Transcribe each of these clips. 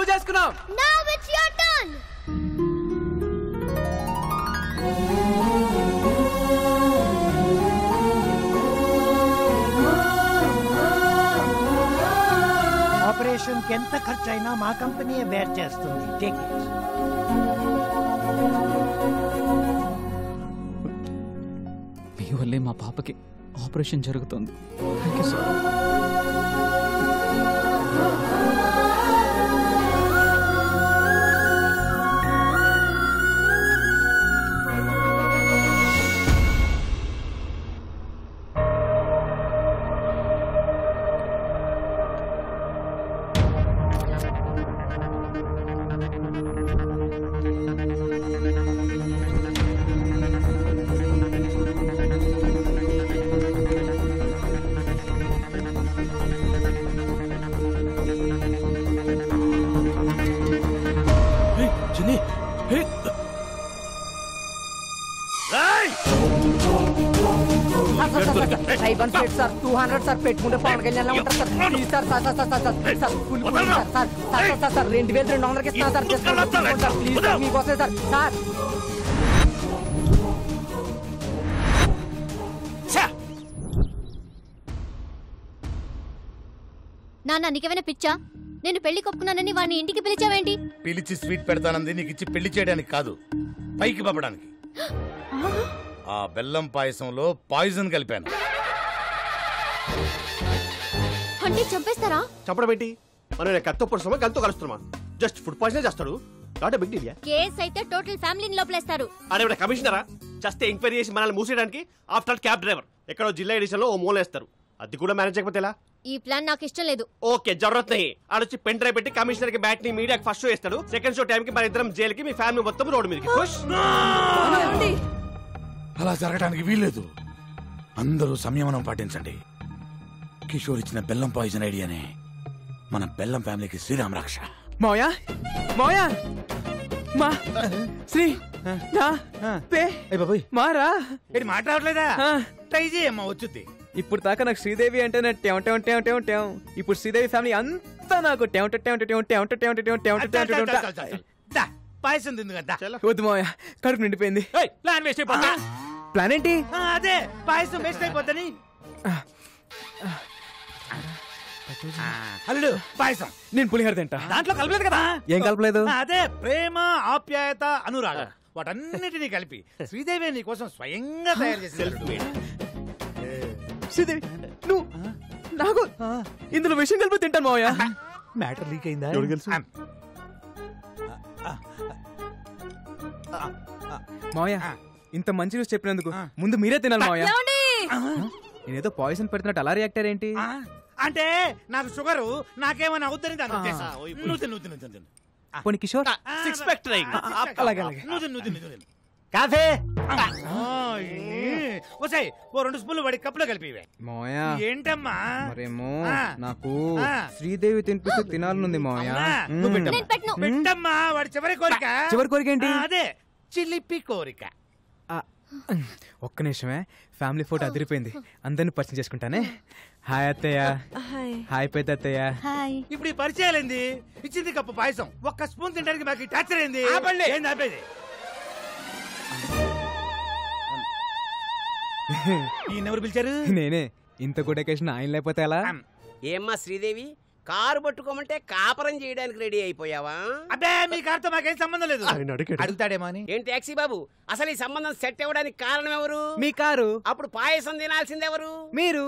Prove చేసుకున్నాం. Now it's your turn. Operation కి ఎంత ఖర్చైనా మా కంపెనీయే బేర్ చేస్తుంది. Take it. మీ వల్లే మా పాపకి ఆపరేషన్ జరుగుతుంది. Thank you sir. Sir 200 sir పెట్టుకుంటే పవన్ కళ్యాణ్ ఉంటారు సార్. Please sir sir sir sir sir sir full sir sir sir sir sir 2200కి ఇస్తాను సార్. సార్ ప్లీజ్ సార్ మీకోసం సార్. సార్ నాన్న నీకేమైనా పిచ్చా? నేను పెళ్లి కొప్పుకున్నానని వాడిని ఇంటికి పిలిచావేంటి? పిలిచి స్వీట్ పెడతానంది నీకు ఇచ్చి పెళ్లి చేయడానికి కాదు, పైకి పంపడానికి. ఆ బెల్లం పాయసంలో పాయిజన్ కలిపాను. అంటే చంపేస్తారా? చంపడం ఏంటి? మనం కత్తో పొడుస్తామా గంతో కలుస్తున్నామా? జస్ట్ ఫుడ్ పాయిజన్ చేస్తాడు. Not a big deal. Case అయితే టోటల్ ఫ్యామిలీని లోపలేస్తారు. అరే కమిషనరా, జస్ట్ ఎంక్వైరీ చేసి మనల్ని మూసేయడానికి ఆఫ్టర్ క్యాబ్ డ్రైవర్ ఎక్కడో జిల్లా ఎడిషన్ లో ఓ మూలేస్తారు. అది కూడా మేనేజ్ చేయకపోతే ఎలా? ఈ ప్లాన్ నాకు ఇష్టం లేదు. ఓకే జరూరత్ నహీ. ఆడొచ్చి పెన్ డ్రైవ్ పెట్టి కమిషనర్ కి బ్యాట్ ని మీడియాకి ఫస్ట్ షో ఇస్తాడు. సెకండ్ షో టైం కి మన ఇద్దరం జైలుకి, మీ ఫ్యామిలీ మొత్తం రోడ్డు మీదకి. అలా జరగడానికి వీల్లేదు. అందరూ సంయమనం పాటించండి. కిషోర్ ఇచ్చిన బెల్లం పాయిజన్ ఐడియానే మన బెల్లం ఫ్యామిలీకి శ్రీరామ్ రక్ష. మాయా మాయా మా శ్రీ నా పే మారా ఇది మాట్లాడలేదా? ట్రై చేయమ్మా వచ్చుద్ది. ఇప్పుడు దాకా నాకు శ్రీదేవి అంటే ఇప్పుడు శ్రీదేవి ఫ్యామిలీ అంతా నాకు పాయసం తింది కదా. వద్దు మాయా, కడుపు నిండిపోయింది. ప్లాన్ వేస్ట్ అయిపోతా. ప్లాన్ ఏంటి? అదే పాయసం వేస్ట్ అయిపోతాని. అల్లుడు పాయసం. నేను పులిహోర తింటా. దాంట్లో కలపలేదు కదా. ఏం కలపలేదు? అదే ప్రేమ, ఆప్యాయత, అనురాగం వాటన్నిటినీ కలిపి శ్రీదేవి నీ కోసం స్వయంగా తయారు చేసి. శ్రీదేవి నువ్వు నాకు ఇందులో విషయం కలిపి తింటాను మావయ్య. మ్యాటర్ లీక్ అయిందా? మావయ్య ఇంత మంచి న్యూస్ చెప్పినందుకు ముందు మీరే తినాలి మావయ్య. నేనేదో పాయిజన్ పెడుతున్నట్టు అలా రియాక్ట్ అయ్యేంటి? అంటే నాకు షుగరు, నాకేమైనా అవుతుందని దాని ఉద్దేశం. పోనీ కిషోర్ సిక్స్ ప్యాక్ ట్రై. అలాగే కాఫీ వసాయి ఓ 2 స్పూన్లు వాడి కప్పులో కలిపివే. మావయ్య ఏంటమ్మా? మరేమో నాకు శ్రీదేవి తినిపిస్తూ తినాలనుంది మావయ్య. పెట్టమ్మా వాడి చివరి కోరిక. చివరి కోరిక ఏంటి? అదే చిలిపి కోరిక. ఒక్క నిమిషమే, ఫ్యామిలీ ఫోటో అదిరిపోయింది, అందరిని పరిచయం చేసుకుంటానే. హాయ్ అత్తయ్య. హాయ్ పెద్ద అత్తయ్య. ఇప్పుడు ఈ పరిచయాలేంది? ఇచ్చింది కప్పు పాయసం, ఒక్క స్పూన్ తినడానికి మాకు టార్చర్ అయింది. ఏంది ఆపేది? ఈయనెవరు పిలిచారు? నేనే. ఇంత గుడ్ అకేషన్ ఆయన లేకపోతే ఎలా? ఏమ్మా శ్రీదేవి, కారు పట్టుకోమంటే కాపరం చేయడానికి రెడీ అయిపోయావా? అబ్బే మీ కారుతో మాకేం సంబంధం లేదు. అడుగుతాడేమో అని. ఏంటి టాక్సీ బాబు, అసలు ఈ సంబంధం సెట్ అవ్వడానికి కారణం ఎవరు? మీ కారు. అప్పుడు పాయసం తినాల్సింది ఎవరు? మీరు.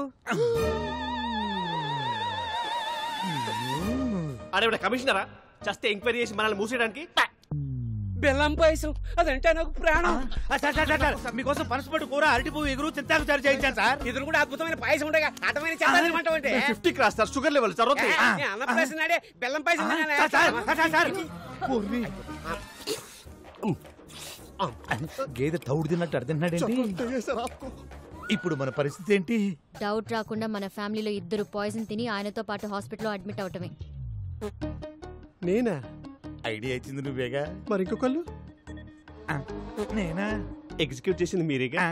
అరే కమిషనరా, జస్ట్ ఎంక్వైరీ చేసి మనల్ని మూసేయడానికి. బెల్లం పాయసం అదంటే నాకు ప్రాణం. మీకోసం పనసపట్టు కూర, అరటి పువ్వు, ఎగురు, చింతాకు చారు చేయించాను సార్. ఇది కూడా అద్భుతమైన పాయసం ఉండగా అటమైన చెప్పాలంటే 50 cross sir, sugar level sir. అన్నప్రాసన నాడే బెల్లం పాయసం గేదె తౌడు తిన్నట్టు అర్థండి. ఇప్పుడు మన పరిస్థితి ఏంటి? డౌట్ రాకుండా మన ఫ్యామిలీలో 2 పాయిజన్ తిని ఆయనతో పాటు హాస్పిటల్లో అడ్మిట్ అవటమే. నేనా? ఐడియా ఇచ్చింది నువ్వేగా. మరి ఇంకొకళ్ళు? నేనా? ఎగ్జిక్యూట్ చేసింది మీరేగా.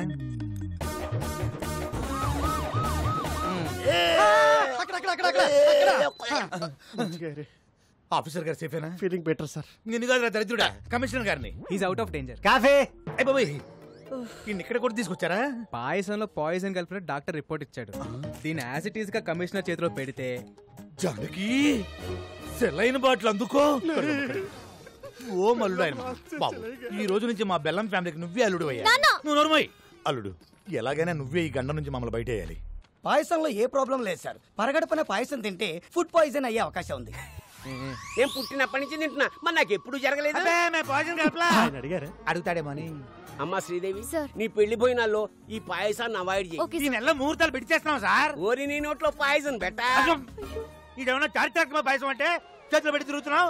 ఆఫీసర్ గారు సేఫేనా? Feeling better sir. నేను కాదు దరిద్రుడా, కమిషనర్ గారిని. He's out of danger. Coffee. అయ్య బాబాయ్, ఇక్కడ కూడా తీసుకొచ్చారా? పాయసంలో పాయిజన్ కలిపిన డాక్టర్ రిపోర్ట్ ఇచ్చాడు. దీని యాజ్ ఇట్ ఈస్ గా కమిషనర్ చేతిలో పెడితే జానకి సెలైన్ బాటిల్ అందుకో. ఓ మల్లుడు ఆయన బాబు, ఈ రోజు నుంచి మా బెల్లం ఫ్యామిలీకి నువ్వే అల్లుడు అయ్యా. నువ్వు నోర్మోయ్. అల్లుడు, ఎలాగైనా నువ్వే ఈ గండ నుంచి మమ్మల్ని బయట వేయాలి. పాయసంలో ఏ ప్రాబ్లం లేదు సార్. పరగడపన పాయసం తింటే ఫుడ్ పాయిజన్ అయ్యే అవకాశం ఉంది. నేను పుట్టినప్పటి నుంచి తింటున్నా, మరి నాకు ఎప్పుడు జరగలేదు. అడుగుతాడేమో అని. అమ్మా శ్రీదేవి, సార్. నీ పెళ్లి పోయినాల్లో ఈ పాయసాన్ని అవాయిడ్ చేయి. ఓకే ఈ నెలలో ముహూర్తాలు పెట్టేస్తున్నాం సార్. ఓరి నీ నోట్లో పాయసం పెట్టా. ఇదేమన్నా చారిత్రాత్మక పాయసం అంటే చేతిలో పెట్టి తిరుగుతున్నావు.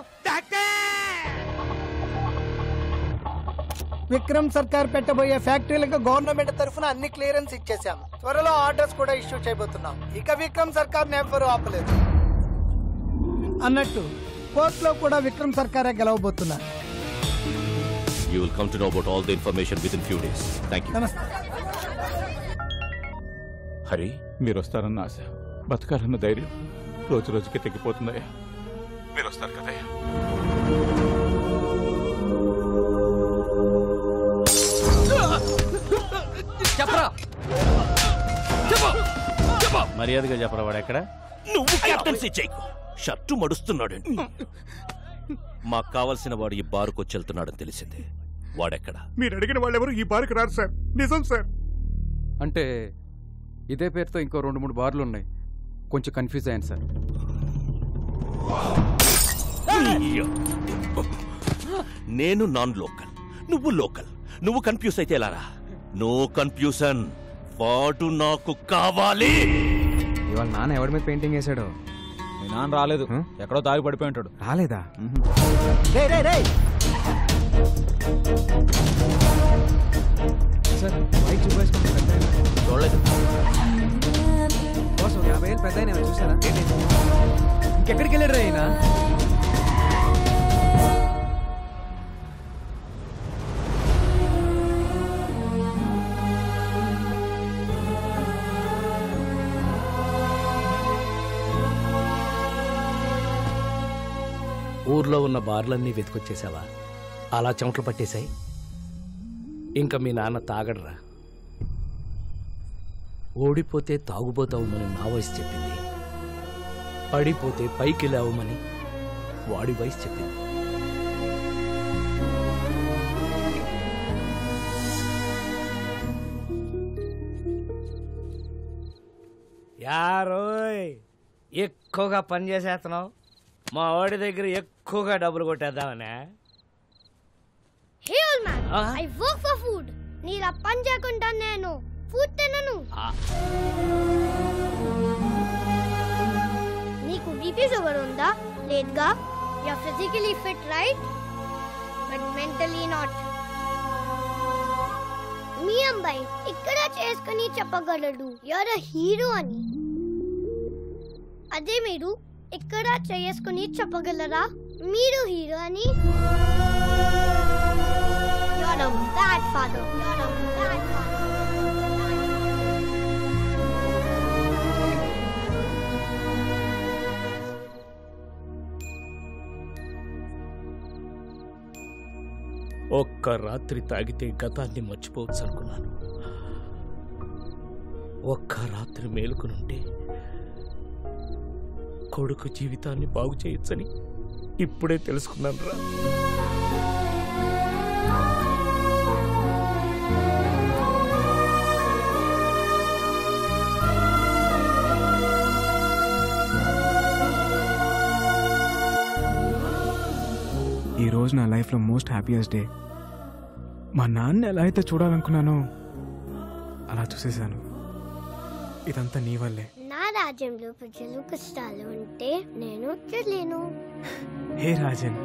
విక్రమ్ సర్కార్ పెట్టబోయే ఫ్యాక్టరీలకు గవర్నమెంట్ తరఫున అన్ని క్లియరెన్స్ ఇచ్చేసాం. త్వరలో ఆర్డర్స్ కూడా ఇష్యూ చేయబోతున్నాం. ఇక విక్రమ్ సర్కార్ ఎవ్వరూ ఆపలేదు. అన్నట్టు కోర్టులో కూడా విక్రమ్ సర్కారే గెలవబోతున్నారు. You will come to know about all the information within few days. Thank you. నమస్తే. హరి, మీరు వస్తారన్న ఆశ, బతకాలన్న ధైర్యం రోజు రోజుకి తగ్గిపోతుందయ్యా. మీరు వస్తారు కదయ్యా. చెప్పరా, మర్యాదగా చెప్పరా వాడు ఎక్కడ? నువ్వు కెప్టెన్సీ చేయకు. షర్టు మడుస్తున్నాడు. మాకు కావాల్సిన వాడు ఈ బారుకు వచ్చి వెళ్తున్నాడని తెలిసింది. వాడెక్కడ? మీరు అడిగిన వాళ్ళెవరు ఈ బార్కు రారు సార్. నిజం సార్. అంటే ఇదే పేరుతో ఇంకో 2-3 బార్లు ఉన్నాయి. కొంచెం కన్ఫ్యూజ్ అయ్యాను సార్. నేను నాన్ లోకల్, నువ్వు లోకల్. నువ్వు కన్ఫ్యూజ్ అయితే ఎలారా? No confusion. వాడు నాకు కావాలి. ఇవాళ నాన్న ఎవరి మీద పెయింటింగ్ వేసాడో? మీ నాన్న రాలేదు, ఎక్కడో దారి పడిపోయి ఉంటాడు. రాలేదా? సార్ బైక్ చూడలేదు. 50,000 పెద్ద ఆయన చూసారా? ఇంకెక్కడికి వెళ్ళాడు ఆయన? ఊర్లో ఉన్న బార్లన్నీ వెతుకొచ్చేసావా? అలా చెమటలు పట్టేశాయి. ఇంకా మీ నాన్న తాగడరా. ఓడిపోతే తాగుపోతావుమని నా వయసు చెప్పింది, పడిపోతే పైకి లేవమని వాడి వయసు చెప్పింది. యారోయ్, ఎక్కువగా పని చేసేస్తున్నావు. మా వాడి దగ్గర ఎక్కువగా డబ్బులు కొట్టేద్దామనే. Hey old man, I work for food. నీలా పని చేయకుండా నేను ఫుడ్ తినను. నీకు బీపీ షుగర్ ఉందా? లేదుగా. You are physically fit right, but mentally not. మీ అబ్బాయి ఇక్కడ చేసుకుని చెప్పగలడు యు ఆర్ ఎ హీరో అని. అదే మీరు ఇక్కడ చేసుకుని చెప్పగలరా మీరు హీరో అని? You are a bad father. You are a bad father. ఒక్క రాత్రి తాగితే గతాన్ని మర్చిపోవచ్చు అనుకున్నాను. ఒక్క రాత్రి మేలుకునుంటే కొడుకు జీవితాన్ని బాగు చేయొచ్చని ఇప్పుడే తెలుసుకున్నాను రా. ఈ రోజు నా లైఫ్లో మోస్ట్ హ్యాపీయెస్ట్ డే. మా నాన్న ఎలా అయితే చూడాలనుకున్నానో అలా చూసేశాను. ఇదంతా నీ వల్లే. నా రాజ్యంలో ప్రజలు కష్టాలు ఉంటే నేను చూడలేను. హే రాజన్,